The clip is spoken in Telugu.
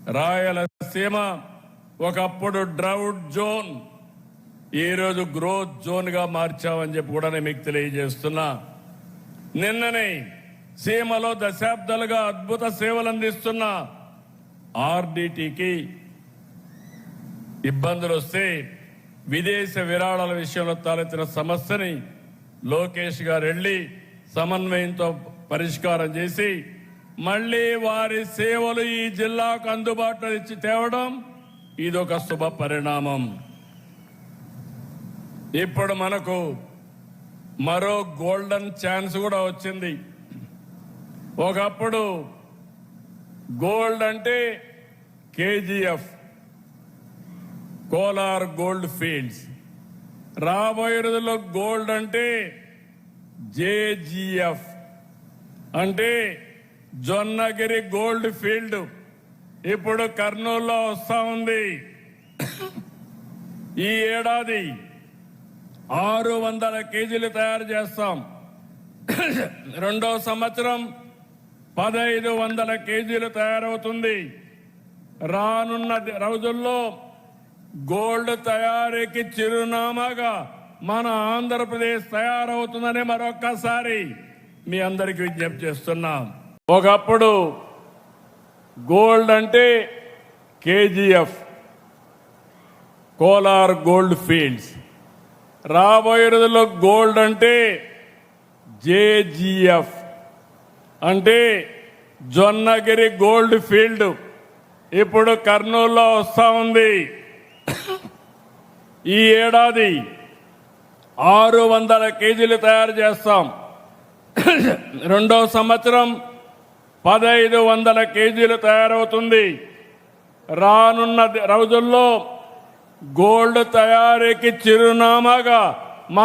రాయలసీమ ఒకప్పుడు డ్రౌట్ జోన్, ఈరోజు గ్రోత్ జోన్ గా మార్చామని చెప్పి కూడా నేను మీకు తెలియజేస్తున్నా. నిన్ననే సీమలో దశాబ్దాలుగా అద్భుత సేవలు అందిస్తున్న ఆర్డిటికి ఇబ్బందులు వస్తే విదేశ విరాళాల విషయంలో తలెత్తిన సమస్యని లోకేష్ గారు వెళ్లి సమన్వయంతో పరిష్కారం చేసి మళ్లీ వారి సేవలు ఈ జిల్లాకు అందుబాటులో ఇచ్చి తేవడం ఇదొక శుభ పరిణామం. ఇప్పుడు మనకు మరో గోల్డెన్ ఛాన్స్ కూడా వచ్చింది. ఒకప్పుడు గోల్డ్ అంటే కేజీఎఫ్, కోలార్ గోల్డ్ ఫీల్డ్స్. రాబోయే రోజుల్లో గోల్డ్ అంటే జేజీఎఫ్, అంటే జొన్నగిరి గోల్డ్ ఫీల్డ్. ఇప్పుడు కర్నూలులో వస్తా ఉంది. ఈ ఏడాది 600 కేజీలు తయారు చేస్తాం. రెండో సంవత్సరం 1500 కేజీలు తయారవుతుంది. రానున్న రోజుల్లో గోల్డ్ తయారీకి చిరునామాగా మన ఆంధ్రప్రదేశ్ తయారవుతుందని మరొక్కసారి మీ అందరికీ విజ్ఞప్తి చేస్తున్నాం. ఒకప్పుడు గోల్డ్ అంటే కేజీఎఫ్, కోలార్ గోల్డ్ ఫీల్డ్స్. రాబోయే రోజుల్లో గోల్డ్ అంటే జేజీఎఫ్, అంటే జొన్నగిరి గోల్డ్ ఫీల్డ్. ఇప్పుడు కర్నూలులో వస్తా ఉంది. ఈ ఏడాది 600 కేజీలు తయారు చేస్తాం. రెండో సంవత్సరం 1500 కేజీలు తయారవుతుంది. రానున్న రోజుల్లో గోల్డ్ తయారీకి చిరునామాగా